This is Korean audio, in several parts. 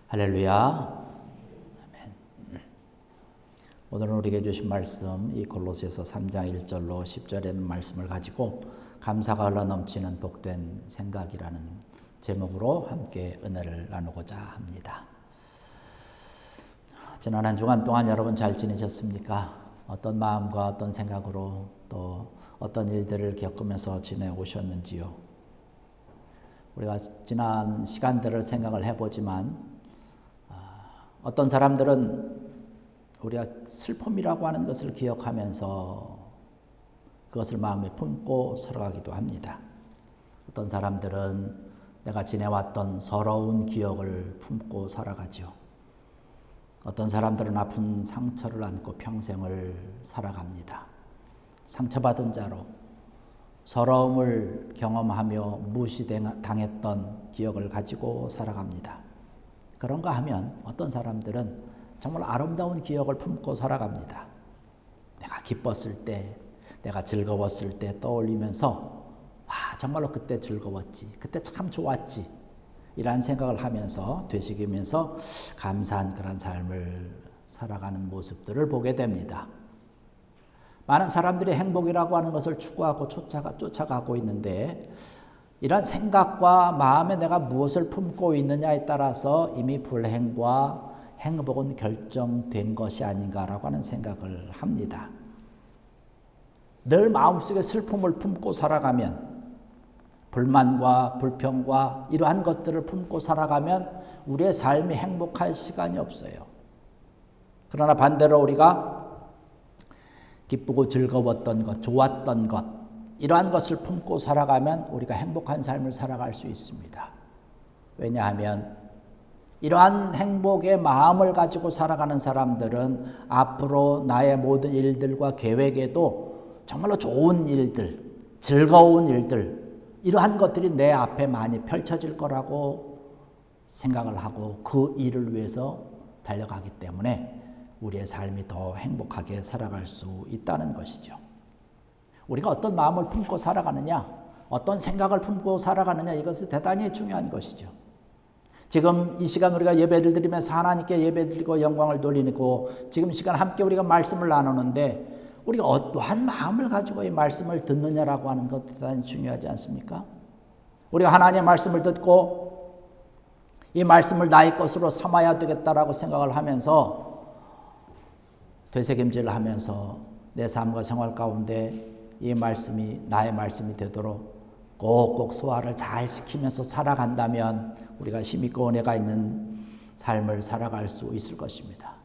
할렐루야. 아멘. 오늘은 우리에게 주신 말씀 이 골로새서 3장 1절로 10절에 있는 말씀을 가지고 감사가 흘러넘치는 복된 생각이라는 제목으로 함께 은혜를 나누고자 합니다. 지난 한 주간 동안 여러분 잘 지내셨습니까? 어떤 마음과 어떤 생각으로 또 어떤 일들을 겪으면서 지내오셨는지요? 우리가 지난 시간들을 생각을 해보지만 어떤 사람들은 우리가 슬픔이라고 하는 것을 기억하면서 그것을 마음에 품고 살아가기도 합니다. 어떤 사람들은 내가 지내왔던 서러운 기억을 품고 살아가죠. 어떤 사람들은 아픈 상처를 안고 평생을 살아갑니다. 상처받은 자로 서러움을 경험하며 무시당했던 기억을 가지고 살아갑니다. 그런가 하면 어떤 사람들은 정말 아름다운 기억을 품고 살아갑니다. 내가 기뻤을 때, 내가 즐거웠을 때 떠올리면서 정말로 그때 즐거웠지, 그때 참 좋았지 이러한 생각을 하면서 되새기면서 감사한 그런 삶을 살아가는 모습들을 보게 됩니다. 많은 사람들이 행복이라고 하는 것을 추구하고 쫓아가고 있는데 이런 생각과 마음에 내가 무엇을 품고 있느냐에 따라서 이미 불행과 행복은 결정된 것이 아닌가라고 하는 생각을 합니다. 늘 마음속에 슬픔을 품고 살아가면, 불만과 불평과 이러한 것들을 품고 살아가면 우리의 삶이 행복할 시간이 없어요. 그러나 반대로 우리가 기쁘고 즐거웠던 것, 좋았던 것, 이러한 것을 품고 살아가면 우리가 행복한 삶을 살아갈 수 있습니다. 왜냐하면 이러한 행복의 마음을 가지고 살아가는 사람들은 앞으로 나의 모든 일들과 계획에도 정말로 좋은 일들, 즐거운 일들, 이러한 것들이 내 앞에 많이 펼쳐질 거라고 생각을 하고 그 일을 위해서 달려가기 때문에 우리의 삶이 더 행복하게 살아갈 수 있다는 것이죠. 우리가 어떤 마음을 품고 살아가느냐, 어떤 생각을 품고 살아가느냐, 이것이 대단히 중요한 것이죠. 지금 이 시간 우리가 예배를 드리면서 하나님께 예배드리고 영광을 돌리고 지금 이 시간 함께 우리가 말씀을 나누는데 우리가 어떠한 마음을 가지고 이 말씀을 듣느냐라고 하는 것 대단히 중요하지 않습니까? 우리가 하나님의 말씀을 듣고 이 말씀을 나의 것으로 삼아야 되겠다라고 생각을 하면서 되새김질을 하면서 내 삶과 생활 가운데 이 말씀이 나의 말씀이 되도록 꼭꼭 소화를 잘 시키면서 살아간다면 우리가 힘있고 은혜가 있는 삶을 살아갈 수 있을 것입니다.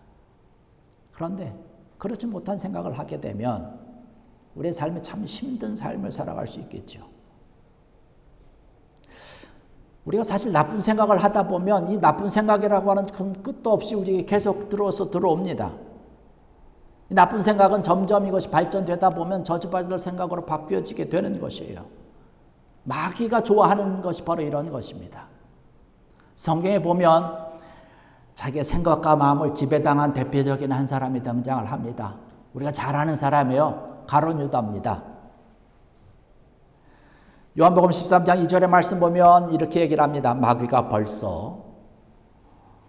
그런데 그렇지 못한 생각을 하게 되면 우리의 삶이 참 힘든 삶을 살아갈 수 있겠죠. 우리가 사실 나쁜 생각을 하다 보면 이 나쁜 생각이라고 하는 건 끝도 없이 우리에게 계속 들어옵니다. 이 나쁜 생각은 점점 이것이 발전되다 보면 저주받을 생각으로 바뀌어지게 되는 것이에요. 마귀가 좋아하는 것이 바로 이런 것입니다. 성경에 보면 자기의 생각과 마음을 지배당한 대표적인 한 사람이 등장을 합니다. 우리가 잘 아는 사람이에요. 가룟 유다입니다. 요한복음 13장 2절의 말씀 보면 이렇게 얘기를 합니다. 마귀가 벌써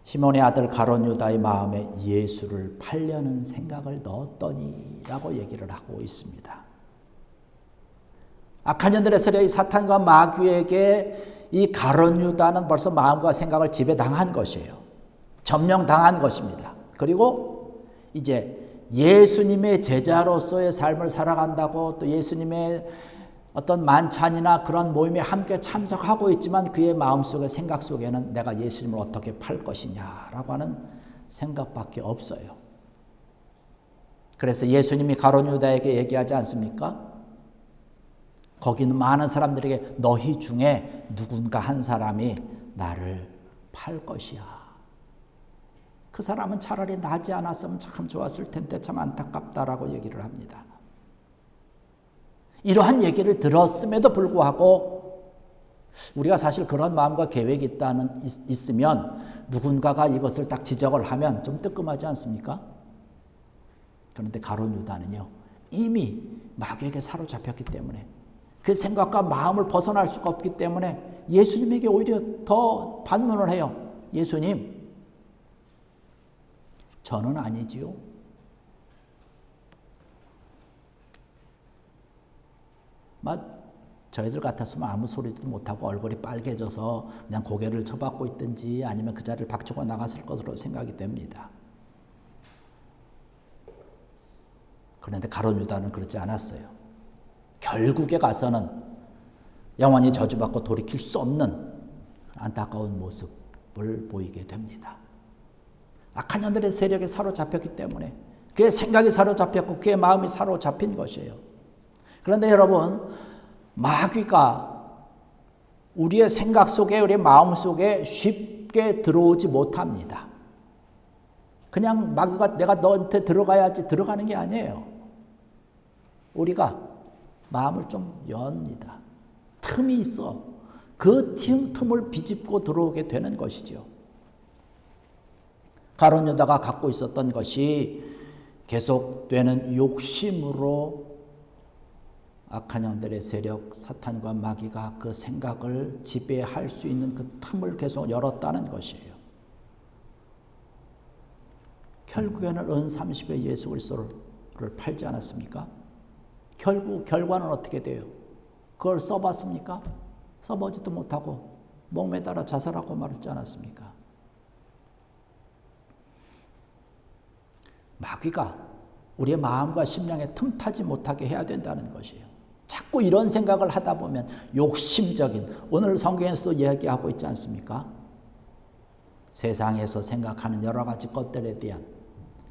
시몬의 아들 가룟 유다의 마음에 예수를 팔려는 생각을 넣었더니 라고 얘기를 하고 있습니다. 악한 년들의 세력이 사탄과 마귀에게 이 가룟 유다는 벌써 마음과 생각을 지배당한 것이에요. 점령당한 것입니다. 그리고 이제 예수님의 제자로서의 삶을 살아간다고 또 예수님의 어떤 만찬이나 그런 모임에 함께 참석하고 있지만 그의 마음속에 생각 속에는 내가 예수님을 어떻게 팔 것이냐라고 하는 생각밖에 없어요. 그래서 예수님이 가룟 유다에게 얘기하지 않습니까? 거기 있는 많은 사람들에게 너희 중에 누군가 한 사람이 나를 팔 것이야. 그 사람은 차라리 나지 않았으면 참 좋았을 텐데 참 안타깝다라고 얘기를 합니다. 이러한 얘기를 들었음에도 불구하고 우리가 사실 그런 마음과 계획이 있으면 누군가가 이것을 딱 지적을 하면 좀 뜨끔하지 않습니까? 그런데 가룟 유다는요, 이미 마귀에게 사로잡혔기 때문에 그 생각과 마음을 벗어날 수가 없기 때문에 예수님에게 오히려 더 반문을 해요. 예수님, 저는 아니지요. 저희들 같았으면 아무 소리도 못하고 얼굴이 빨개져서 그냥 고개를 쳐박고 있든지 아니면 그 자리를 박치고 나갔을 것으로 생각이 됩니다. 그런데 가룟 유다는 그렇지 않았어요. 결국에 가서는 영원히 저주받고 돌이킬 수 없는 안타까운 모습을 보이게 됩니다. 악한 년들의 세력에 사로잡혔기 때문에 그의 생각이 사로잡혔고 그의 마음이 사로잡힌 것이에요. 그런데 여러분, 마귀가 우리의 생각 속에, 우리의 마음 속에 쉽게 들어오지 못합니다. 그냥 마귀가 내가 너한테 들어가야지 들어가는 게 아니에요. 우리가 마음을 좀 엽니다. 틈이 있어. 그 틈을 비집고 들어오게 되는 것이죠. 가룟 유다가 갖고 있었던 것이 계속되는 욕심으로 악한 영들의 세력, 사탄과 마귀가 그 생각을 지배할 수 있는 그 틈을 계속 열었다는 것이에요. 결국에는 은 30에 예수 그리스도를 팔지 않았습니까? 결국 결과는 어떻게 돼요? 그걸 써봤습니까? 써보지도 못하고 목매달아 자살하고 말았지 않았습니까? 마귀가 우리의 마음과 심령에 틈타지 못하게 해야 된다는 것이에요. 자꾸 이런 생각을 하다 보면 욕심적인, 오늘 성경에서도 이야기하고 있지 않습니까? 세상에서 생각하는 여러 가지 것들에 대한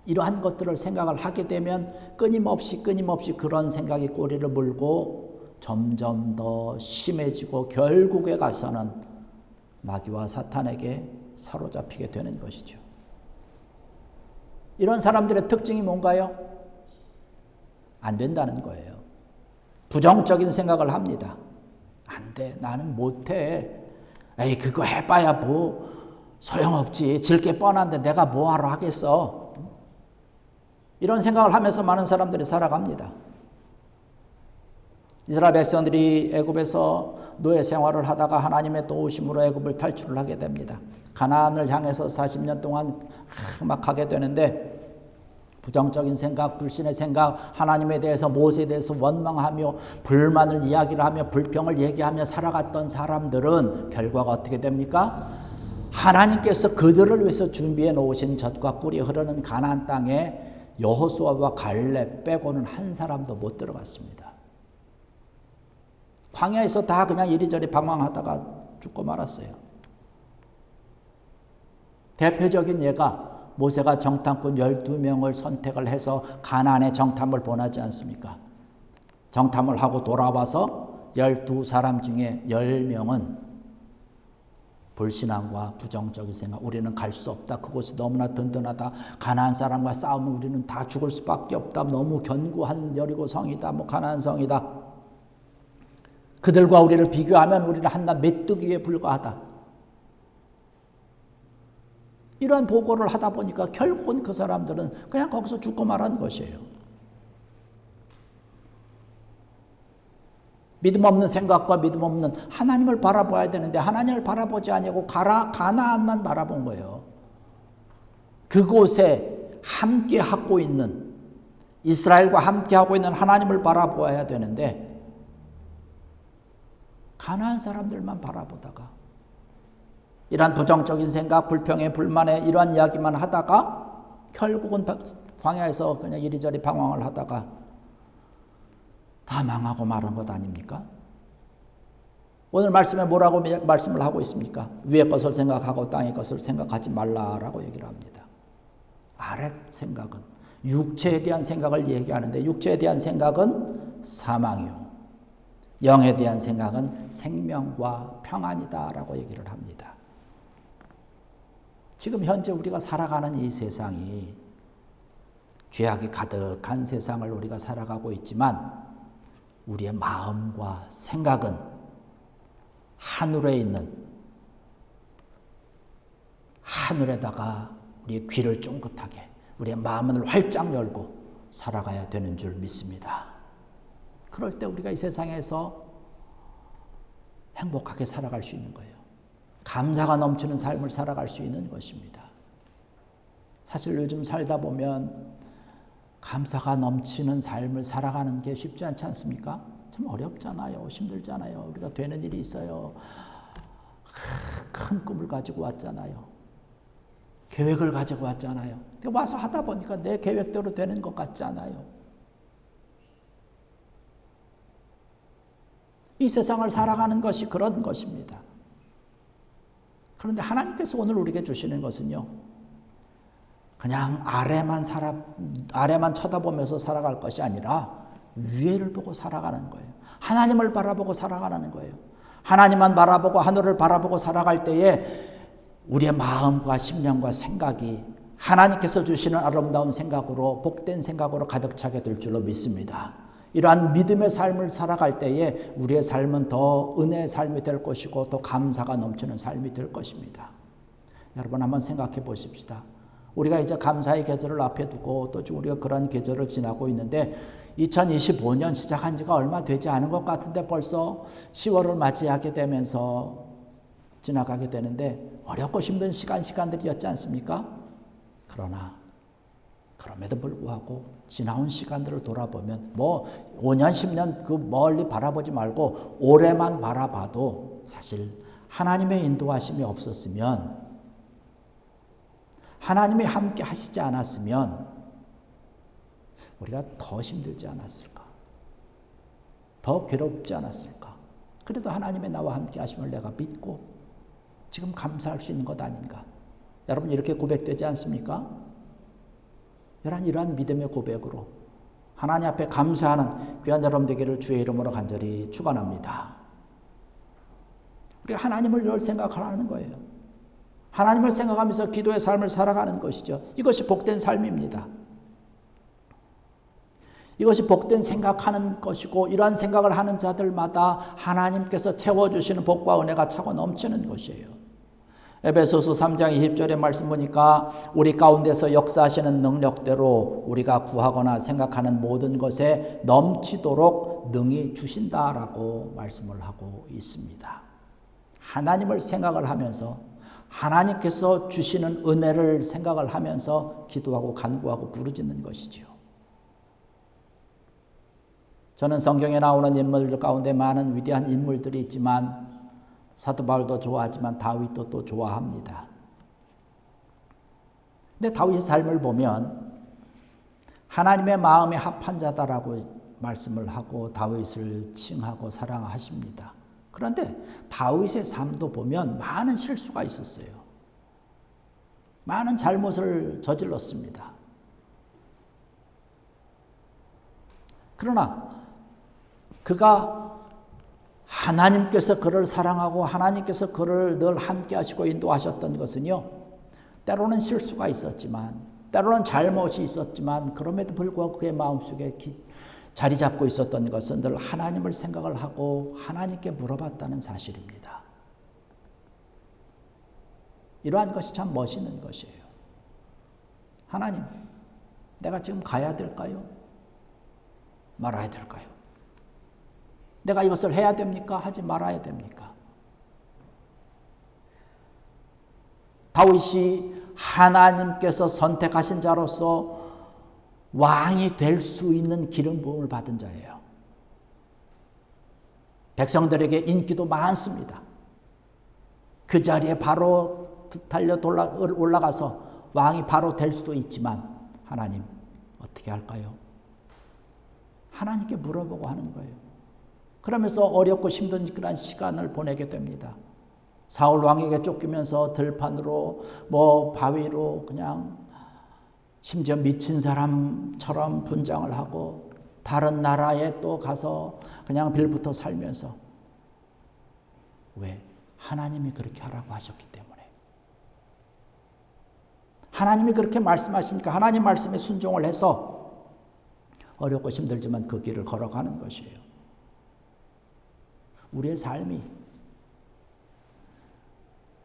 이러한 것들을 생각을 하게 되면 끊임없이 그런 생각이 꼬리를 물고 점점 더 심해지고 결국에 가서는 마귀와 사탄에게 사로잡히게 되는 것이죠. 이런 사람들의 특징이 뭔가요? 안 된다는 거예요. 부정적인 생각을 합니다. 안 돼, 나는 못해. 에이, 그거 해봐야 뭐 소용없지. 질 게 뻔한데 내가 뭐하러 하겠어. 이런 생각을 하면서 많은 사람들이 살아갑니다. 이스라엘 백성들이 애굽에서 노예 생활을 하다가 하나님의 도우심으로 애굽을 탈출을 하게 됩니다. 가나안을 향해서 40년 동안 막 가게 되는데 부정적인 생각, 불신의 생각, 하나님에 대해서, 모세에 대해서 원망하며 불만을 이야기를 하며 불평을 얘기하며 살아갔던 사람들은 결과가 어떻게 됩니까? 하나님께서 그들을 위해서 준비해 놓으신 젖과 꿀이 흐르는 가나안 땅에 여호수아와 갈렙 빼고는 한 사람도 못 들어갔습니다. 광야에서 다 그냥 이리저리 방황하다가 죽고 말았어요. 대표적인 예가 모세가 정탐꾼 12명을 선택을 해서 가나안에 정탐을 보내지 않습니까? 정탐을 하고 돌아와서 12사람 중에 10명은 불신앙과 부정적인 생각, 우리는 갈 수 없다. 그곳이 너무나 든든하다. 가나안 사람과 싸우면 우리는 다 죽을 수밖에 없다. 너무 견고한 여리고 성이다. 뭐 가나안 성이다. 그들과 우리를 비교하면 우리는 한낱 메뚜기에 불과하다. 이러한 보고를 하다 보니까 결국은 그 사람들은 그냥 거기서 죽고 말한 것이에요. 믿음 없는 생각과 믿음 없는 하나님을 바라봐야 되는데 하나님을 바라보지 아니하고 가나안만 바라본 거예요. 그곳에 함께하고 있는, 이스라엘과 함께하고 있는 하나님을 바라보아야 되는데 가나안 사람들만 바라보다가 이러한 부정적인 생각, 불평에 불만에 이러한 이야기만 하다가 결국은 광야에서 그냥 이리저리 방황을 하다가 다 망하고 말한 것 아닙니까? 오늘 말씀에 뭐라고 말씀을 하고 있습니까? 위의 것을 생각하고 땅의 것을 생각하지 말라라고 얘기를 합니다. 아랫 생각은 육체에 대한 생각을 얘기하는데 육체에 대한 생각은 사망이요, 영에 대한 생각은 생명과 평안이다라고 얘기를 합니다. 지금 현재 우리가 살아가는 이 세상이 죄악이 가득한 세상을 우리가 살아가고 있지만 우리의 마음과 생각은 하늘에 있는, 하늘에다가 우리의 귀를 쫑긋하게 우리의 마음을 활짝 열고 살아가야 되는 줄 믿습니다. 그럴 때 우리가 이 세상에서 행복하게 살아갈 수 있는 거예요. 감사가 넘치는 삶을 살아갈 수 있는 것입니다. 사실 요즘 살다 보면 감사가 넘치는 삶을 살아가는 게 쉽지 않지 않습니까? 참 어렵잖아요. 힘들잖아요. 우리가 되는 일이 있어요. 큰 꿈을 가지고 왔잖아요. 계획을 가지고 왔잖아요. 근데 와서 하다 보니까 내 계획대로 되는 것 같지 않아요. 이 세상을 살아가는 것이 그런 것입니다. 그런데 하나님께서 오늘 우리에게 주시는 것은요, 그냥 아래만 쳐다보면서 살아갈 것이 아니라 위를 보고 살아가는 거예요. 하나님을 바라보고 살아가는 거예요. 하나님만 바라보고 하늘을 바라보고 살아갈 때에 우리의 마음과 심령과 생각이 하나님께서 주시는 아름다운 생각으로, 복된 생각으로 가득 차게 될 줄로 믿습니다. 이러한 믿음의 삶을 살아갈 때에 우리의 삶은 더 은혜의 삶이 될 것이고 더 감사가 넘치는 삶이 될 것입니다. 여러분 한번 생각해 보십시다. 우리가 이제 감사의 계절을 앞에 두고 또 우리가 그런 계절을 지나고 있는데 2025년 시작한 지가 얼마 되지 않은 것 같은데 벌써 10월을 맞이하게 되면서 지나가게 되는데 어렵고 힘든 시간들이었지 않습니까? 그럼에도 불구하고 지나온 시간들을 돌아보면 5년 10년 그 멀리 바라보지 말고 올해만 바라봐도 사실 하나님의 인도하심이 없었으면, 하나님이 함께 하시지 않았으면 우리가 더 힘들지 않았을까? 더 괴롭지 않았을까? 그래도 하나님의 나와 함께 하심을 내가 믿고 지금 감사할 수 있는 것 아닌가? 여러분 이렇게 고백되지 않습니까? 이러한 믿음의 고백으로 하나님 앞에 감사하는 귀한 여러분 되기를 주의 이름으로 간절히 축원합니다. 우리가 하나님을 늘 생각하라는 거예요. 하나님을 생각하면서 기도의 삶을 살아가는 것이죠. 이것이 복된 삶입니다. 이것이 복된 생각하는 것이고 이러한 생각을 하는 자들마다 하나님께서 채워주시는 복과 은혜가 차고 넘치는 것이에요. 에베소서 3장 20절의 말씀 보니까 우리 가운데서 역사하시는 능력대로 우리가 구하거나 생각하는 모든 것에 넘치도록 능히 주신다라고 말씀을 하고 있습니다. 하나님을 생각을 하면서 하나님께서 주시는 은혜를 생각을 하면서 기도하고 간구하고 부르짖는 것이죠. 저는 성경에 나오는 인물들 가운데 많은 위대한 인물들이 있지만 사도 바울도 좋아하지만 다윗도 또 좋아합니다. 근데 다윗의 삶을 보면 하나님의 마음에 합한 자다라고 말씀을 하고 다윗을 칭하고 사랑하십니다. 그런데 다윗의 삶도 보면 많은 실수가 있었어요. 많은 잘못을 저질렀습니다. 그러나 그가 하나님께서 그를 사랑하고 하나님께서 그를 늘 함께 하시고 인도하셨던 것은요, 때로는 실수가 있었지만 때로는 잘못이 있었지만 그럼에도 불구하고 그의 마음속에 자리 잡고 있었던 것은 늘 하나님을 생각을 하고 하나님께 물어봤다는 사실입니다. 이러한 것이 참 멋있는 것이에요. 하나님, 내가 지금 가야 될까요? 말아야 될까요? 내가 이것을 해야 됩니까? 하지 말아야 됩니까? 다윗이 하나님께서 선택하신 자로서 왕이 될 수 있는 기름 부음을 받은 자예요. 백성들에게 인기도 많습니다. 그 자리에 바로 달려 올라가서 왕이 바로 될 수도 있지만 하나님 어떻게 할까요? 하나님께 물어보고 하는 거예요. 그러면서 어렵고 힘든 그런 시간을 보내게 됩니다. 사울 왕에게 쫓기면서 들판으로 바위로 그냥 심지어 미친 사람처럼 분장을 하고 다른 나라에 또 가서 그냥 빌붙어 살면서, 왜? 하나님이 그렇게 하라고 하셨기 때문에. 하나님이 그렇게 말씀하시니까 하나님 말씀에 순종을 해서 어렵고 힘들지만 그 길을 걸어가는 것이에요. 우리의 삶이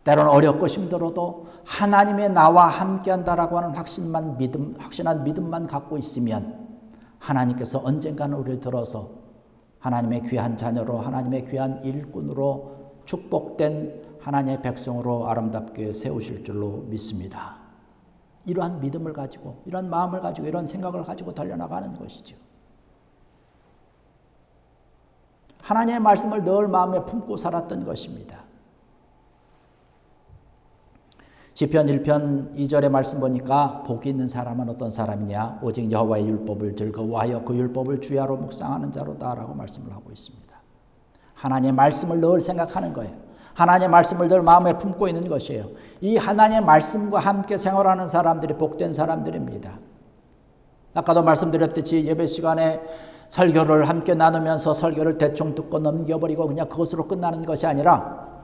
때로는 어렵고 힘들어도 하나님의 나와 함께한다라고 하는 확신한 믿음만 갖고 있으면 하나님께서 언젠가는 우리를 들어서 하나님의 귀한 자녀로, 하나님의 귀한 일꾼으로, 축복된 하나님의 백성으로 아름답게 세우실 줄로 믿습니다. 이러한 믿음을 가지고, 이런 마음을 가지고, 이런 생각을 가지고 달려나가는 것이죠. 하나님의 말씀을 늘 마음에 품고 살았던 것입니다. 시편 1편 2절의 말씀 보니까 복이 있는 사람은 어떤 사람이냐? 오직 여호와의 율법을 즐거워하여 그 율법을 주야로 묵상하는 자로다라고 말씀을 하고 있습니다. 하나님의 말씀을 늘 생각하는 거예요. 하나님의 말씀을 늘 마음에 품고 있는 것이에요. 이 하나님의 말씀과 함께 생활하는 사람들이 복된 사람들입니다. 아까도 말씀드렸듯이 예배 시간에 설교를 함께 나누면서 설교를 대충 듣고 넘겨버리고 그냥 그것으로 끝나는 것이 아니라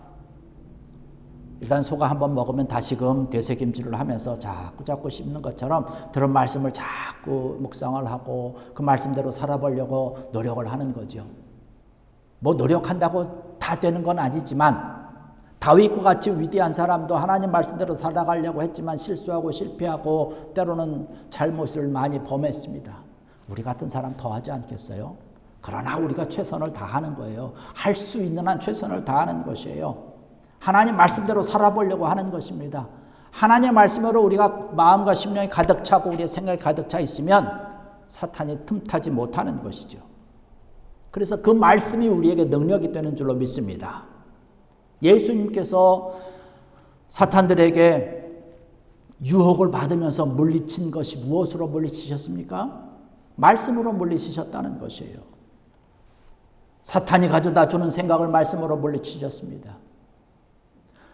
일단 소가 한번 먹으면 다시금 되새김질을 하면서 자꾸 씹는 것처럼 들은 말씀을 자꾸 묵상을 하고 그 말씀대로 살아보려고 노력을 하는 거죠. 뭐 노력한다고 다 되는 건 아니지만 다윗과 같이 위대한 사람도 하나님 말씀대로 살아가려고 했지만 실수하고 실패하고 때로는 잘못을 많이 범했습니다. 우리 같은 사람 더 하지 않겠어요? 그러나 우리가 최선을 다하는 거예요. 할 수 있는 한 최선을 다하는 것이에요. 하나님 말씀대로 살아보려고 하는 것입니다. 하나님의 말씀으로 우리가 마음과 심령이 가득 차고 우리의 생각이 가득 차 있으면 사탄이 틈타지 못하는 것이죠. 그래서 그 말씀이 우리에게 능력이 되는 줄로 믿습니다. 예수님께서 사탄들에게 유혹을 받으면서 물리친 것이 무엇으로 물리치셨습니까? 말씀으로 물리치셨다는 것이에요. 사탄이 가져다 주는 생각을 말씀으로 물리치셨습니다.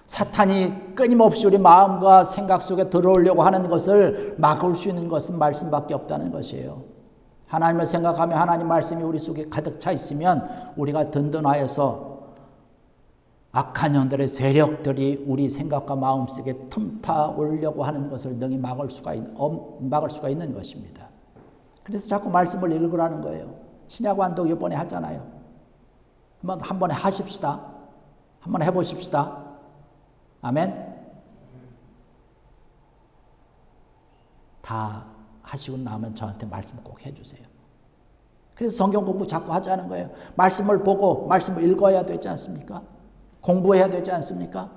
사탄이 끊임없이 우리 마음과 생각 속에 들어오려고 하는 것을 막을 수 있는 것은 말씀밖에 없다는 것이에요. 하나님을 생각하며 하나님 말씀이 우리 속에 가득 차 있으면 우리가 든든하여서 악한 영들의 세력들이 우리 생각과 마음속에 틈타 오려고 하는 것을 능히 막을 수가 있는 것입니다. 그래서 자꾸 말씀을 읽으라는 거예요. 신약 완독 이번에 하잖아요. 한 번에 하십시다. 한번 해보십시다. 아멘. 다 하시고 나면 저한테 말씀 꼭 해주세요. 그래서 성경 공부 자꾸 하자는 거예요. 말씀을 보고 말씀을 읽어야 되지 않습니까? 공부해야 되지 않습니까?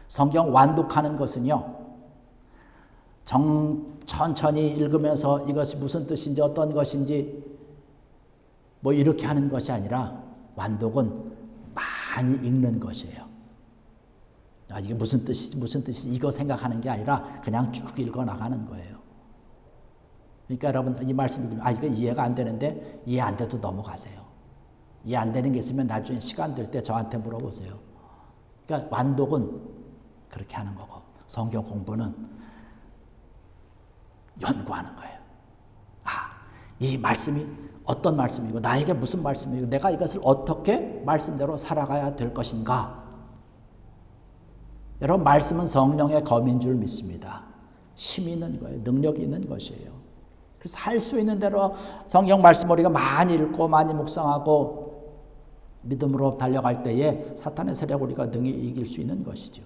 성경 완독하는 것은요, 천천히 읽으면서 이것이 무슨 뜻인지 어떤 것인지 뭐 이렇게 하는 것이 아니라 완독은 많이 읽는 것이에요. 이게 무슨 뜻이지 이거 생각하는 게 아니라 그냥 쭉 읽어 나가는 거예요. 그러니까 여러분 이 말씀을 들으면 이거 이해가 안 되는데 이해 안 돼도 넘어가세요. 이해 안 되는 게 있으면 나중에 시간 될 때 저한테 물어보세요. 그러니까 완독은 그렇게 하는 거고 성경 공부는 연구하는 거예요. 이 말씀이 어떤 말씀이고 나에게 무슨 말씀이고 내가 이것을 어떻게 말씀대로 살아가야 될 것인가. 여러분 말씀은 성령의 검인 줄 믿습니다. 힘이 있는 거예요. 능력이 있는 것이에요. 그래서 할 수 있는 대로 성경 말씀을 우리가 많이 읽고 많이 묵상하고 믿음으로 달려갈 때에 사탄의 세력을 우리가 능히 이길 수 있는 것이죠.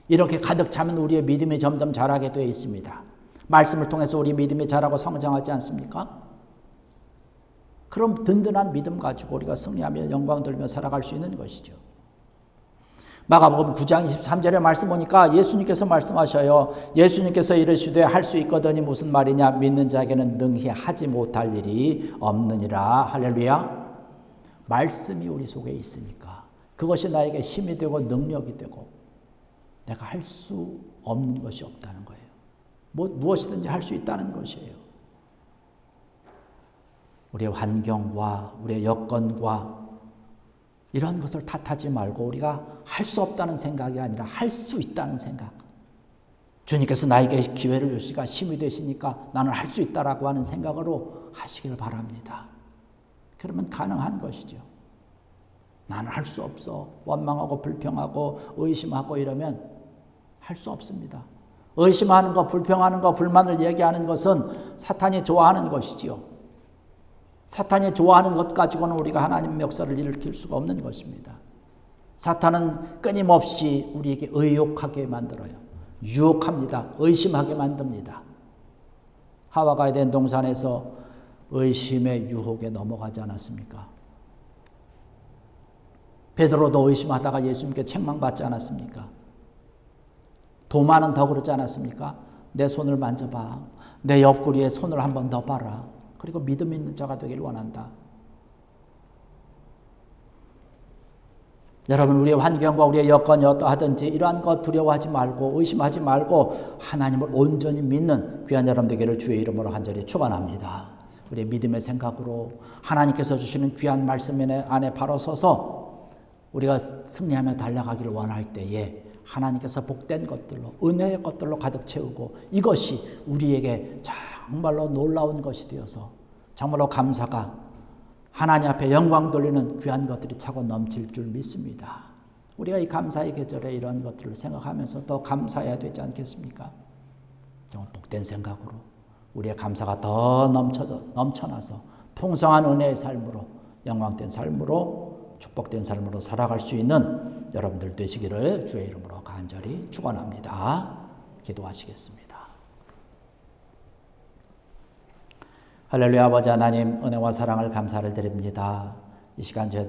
이렇게 가득 차면 우리의 믿음이 점점 자라게 되어 있습니다. 말씀을 통해서 우리 믿음이 자라고 성장하지 않습니까? 그럼 든든한 믿음 가지고 우리가 승리하며 영광 돌며 살아갈 수 있는 것이죠. 마가복음 9장 23절의 말씀 보니까 예수님께서 말씀하셔요. 예수님께서 이르시되 할 수 있거든이 무슨 말이냐? 믿는 자에게는 능히 하지 못할 일이 없느니라. 할렐루야. 말씀이 우리 속에 있으니까 그것이 나에게 힘이 되고 능력이 되고 내가 할 수 없는 것이 없다는 거예요. 무엇이든지 할 수 있다는 것이에요. 우리의 환경과 우리의 여건과 이런 것을 탓하지 말고 우리가 할 수 없다는 생각이 아니라 할 수 있다는 생각. 주님께서 나에게 기회를 주시니까 힘이 되시니까 나는 할 수 있다라고 하는 생각으로 하시길 바랍니다. 그러면 가능한 것이죠. 나는 할 수 없어. 원망하고 불평하고 의심하고 이러면 할 수 없습니다. 의심하는 것, 불평하는 것, 불만을 얘기하는 것은 사탄이 좋아하는 것이지요. 사탄이 좋아하는 것 가지고는 우리가 하나님의 역사를 일으킬 수가 없는 것입니다. 사탄은 끊임없이 우리에게 의욕하게 만들어요. 유혹합니다. 의심하게 만듭니다. 하와가 에덴 동산에서 의심의 유혹에 넘어가지 않았습니까? 베드로도 의심하다가 예수님께 책망받지 않았습니까? 도마는 더 그러지 않았습니까? 내 손을 만져봐. 내 옆구리에 손을 한 번 더 봐라. 그리고 믿음 있는 자가 되길 원한다. 여러분, 우리의 환경과 우리의 여건이 어떠하든지 이러한 것 두려워하지 말고 의심하지 말고 하나님을 온전히 믿는 귀한 여러분 되기를 주의 이름으로 간절히 축원합니다. 우리의 믿음의 생각으로 하나님께서 주시는 귀한 말씀 안에 바로 서서 우리가 승리하며 달려가기를 원할 때에 하나님께서 복된 것들로 은혜의 것들로 가득 채우고 이것이 우리에게 정말로 놀라운 것이 되어서 정말로 감사가 하나님 앞에 영광 돌리는 귀한 것들이 차고 넘칠 줄 믿습니다. 우리가 이 감사의 계절에 이런 것들을 생각하면서 더 감사해야 되지 않겠습니까? 정말 복된 생각으로 우리의 감사가 더 넘쳐나서 풍성한 은혜의 삶으로 영광된 삶으로 축복된 삶으로 살아갈 수 있는 여러분들 되시기를 주의 이름으로 간절히 축원합니다. 기도하시겠습니다. 할렐루야. 아버지 하나님, 은혜와 사랑을 감사를 드립니다. 이 시간 저희